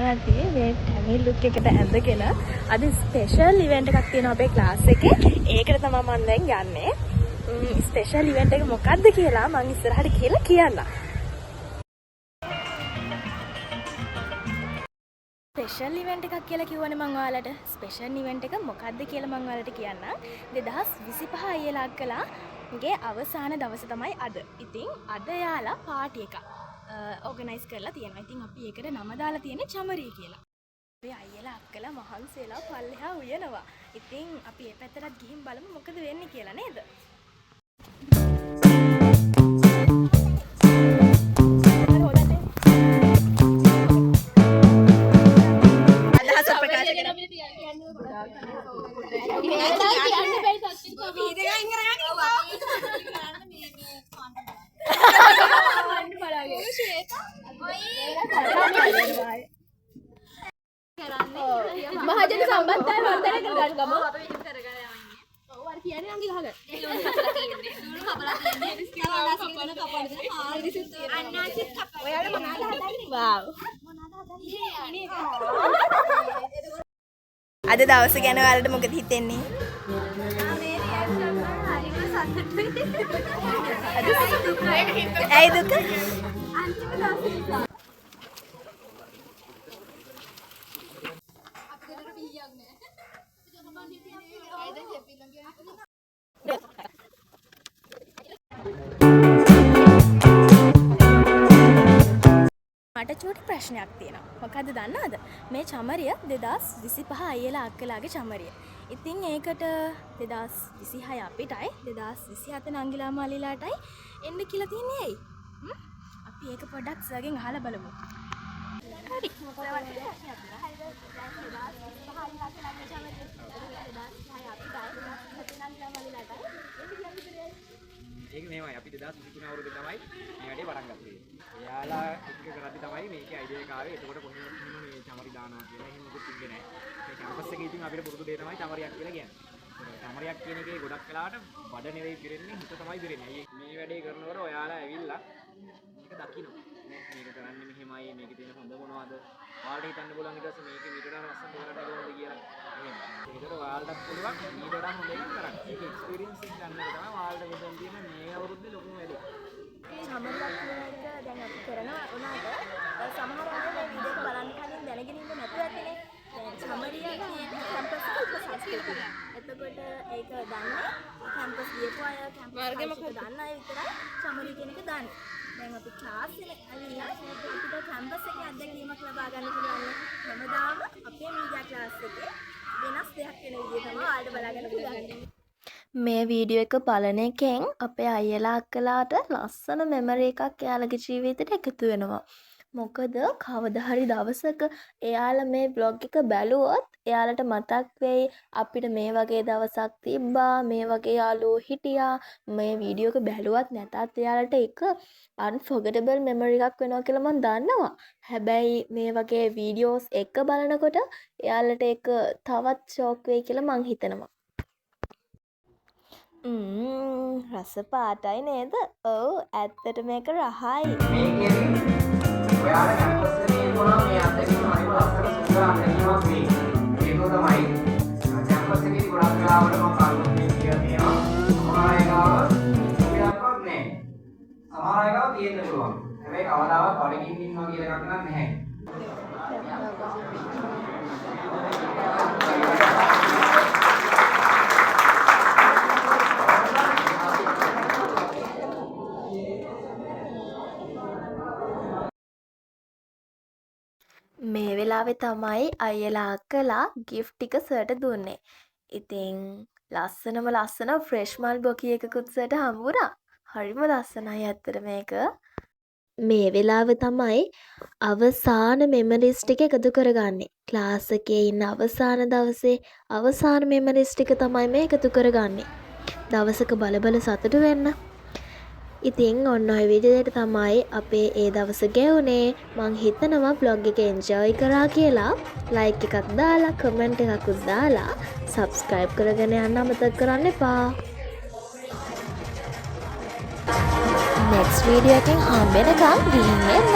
යනවා තියෙන්නේ මේ ටැමිල් ලුක් එකට ඇඳගෙන අද ස්පෙෂල් ඉවෙන්ට් එකක් තියෙනවා අපේ ක්ලාස් එකේ. ඒකට තමයි මම දැන් යන්නේ. ස්පෙෂල් ඉවෙන්ට් එක මොකක්ද කියලා මම ඉස්සරහට කියලා කියන්නම්. ස්පෙෂල් ඉවෙන්ට් එකක් කියලා කිව්වනේ මම ඔයාලට. ස්පෙෂල් ඉවෙන්ට් එක මොකක්ද කියලා මම ඔයාලට කියන්නම්. 2025 අයියලා අක්කලාගේ අවසාන දවස තමයි අද. ඉතින් අද යාලා පාටි එකක් ඕගනයිස් කරලා තියෙනවා. ඉතින් අපි ඒකට නම දාලා තියෙන්නේ චමරිය කියලා. අපේ අයියලා අක්කලා මහන්සියලා පල්ලෙහා උයනවා. ඉතින් අපි ඒ පැත්තටත් ගිහින් බලමු මොකද වෙන්නේ කියලා නේද? අදහස ප්‍රකාශ කරන්න. මහජන සම්බන්ධතාවය වර්ධනය කරගන්න ගමු. අපි විදිහට කරගෙන යන්නේ. ඔව් අර කියන්නේ අංගි ගහගන්න. ඒක උඩ කපලා තියෙන්නේ. දුරු කපලා තියෙන්නේ. අන්නාසිත් කපලා. ඔයාලා මොනවාද හදන්නේ? වාව්. අද දවස ගැන ඔයාලට මොකද හිතෙන්නේ? මේ රියැක්ෂන් එක හරියට සතුටුයි. ඇයි දුක? අන්තිම දවසේ මට චූටි ප්‍රශ්නයක් තියෙනවා. මොකද්ද දන්නවද? මේ චමරිය 2025 අයියලා අක්කලාගේ චමරිය. ඉතින් ඒකට 2026 අපිටයි 2027 නංගිලා මාලිලාටයි එන්න කියලා තියන්නේ ඇයි? අපි ඒක පොඩ්ඩක් සර්ගෙන් අහලා බලමු. හරි. ඒක මේවයි අපි 2023 අවුරුද්දේ තමයි මේ වැඩේ පටන් ගත්තේ. එයාලා එක්ක කරද්දි තමයි මේකේ අයිඩියා එක ආවේ. එතකොට කොහොමද මේ චමරි දානවා කියලා එහෙම මොකුත් තිබ්බේ නැහැ. මේ කැම්පස් එකේ ඉතින් අපිට පුරුදු දේ තමයි චමරියක් කියලා කියන්නේ. චමරියක් කියන එකේ ගොඩක් වෙලාවට බඩ නෙවෙයි පිරෙන්නේ හිත තමයි පිරෙන්නේ. මේ වැඩේ කරනකොට ඔයාලා ඇවිල්ලා මේක දකින්න. මේක කරන්නේ මෙහෙමයි මේකේ තියෙන හොඳ මොනවද? ඔයාලට හිතන්න පුළුවන් ඊට පස්සේ මේකේ මීට වඩා ලස්සන කරන්න කොහොමද කියලා. එහෙම. ඒකට ඔයාලටත් පුළුවන් මීට වඩා හොඳ එකක් කරන්න. ඒක එක්ස්පීරියන්ස් එක ගන්න එක තමයි ඔයාලට මෙතන තියෙන මේ අවුරුද්දේ ලොකුම වැඩේ. චමරියක් කියන එක දැන් අපි කරනවා උනාට සමහර අය මේ වීඩියෝ එක බලන්න කලින් දැනගෙන ඉන්න නැතුව ඇතිනේ. දැන් චමරිය කියන්නේ කැම්පස් එකේ සංස්කෘතිය. එතකොට ඒක දන්නේ කැම්පස් ගියපු අය කැම්පස් වර්ගෙම දන්න අය විතරයි චමරිය කියන එක දන්නේ. දැන් අපි ක්ලාස් එකේ ඇවිල්ලා අපිට කැම්පස් එකේ අත්දැකීමක් ලබා ගන්න පුළුවන්. හැමදාම අපේ මීඩියා ක්ලාස් එකේ වෙනස් දෙයක් වෙන විදිහ තමයි ඔයාලට බලාගන්න පුළුවන්. මේ වීඩියෝ එක බලන එකෙන් අපේ අයියලා අක්කලාට ලස්සන මෙමරි එකක් එයාලගේ ජීවිතේට එකතු වෙනවා. මොකද කවදා හරි දවසක එයාලා මේ බ්ලොග් එක බැලුවොත් එයාලට මතක් වෙයි අපිට මේ වගේ දවසක් තිබ්බා, මේ වගේ යාළුවෝ හිටියා. මේ වීඩියෝ එක බැලුවත් නැතත් එයාලට ඒක unforgettable memory එකක් වෙනවා කියලා මම දන්නවා. හැබැයි මේ වගේ වීඩියෝස් එක බලනකොට එයාලට ඒක තවත් ෂෝක් වෙයි කියලා මං හිතනවා. රස පාටයි නේද? ඔව් ඇත්තට මේක රහයි. ඔයාලා කැම්පස් එකේ ඉන්නවා මේ අත්දැකීම හරිම ලස්සන සුන්දර අත්දැකීමක් වෙයි. ඒක තමයි කැම්පස් එකේ ගොඩක් වෙලාවට මම කල්පනා කියලා තියෙනවා. සමහර අය ගාව සුවියක් නැහැ. සමහර අය ගාව තියෙන්න පුළුවන්. හැබැයි කවදාවත් බඩගින්න ඉන්නවා කියලා එකක් නම් නැහැ. මේ වෙලාවේ තමයි අයියලා අක්කලා ගිෆ්ට් ටික සර්ට දුන්නේ. ඉතින් ලස්සන ෆ්‍රෙෂ් මල් බොකි එකකුත් සර්ට හම්බුණා. හරිම ලස්සනයි ඇත්තට මේක. මේ වෙලාව තමයි අවසාන මෙමරිස් ටික එකතු කරගන්නේ. ක්ලාස් එකේ ඉන්න අවසාන දවසේ අවසාන මෙමරිස් ටික තමයි මේ එකතු කරගන්නේ. දවසක බල සතුටු වෙන්න. ඉතින් ඔන්න ඔය විදිහට තමයි අපේ ඒ දවස ගෙවුනේ. මං හිතනවා vlog එක enjoy කරා කියලා. like එකක් දාලා, comment එකක් දාලා, subscribe කරගෙන යන්න අමතක කරන්න එපා. next video එකෙන් හම්බෙනකම් ගිහින් එන්න.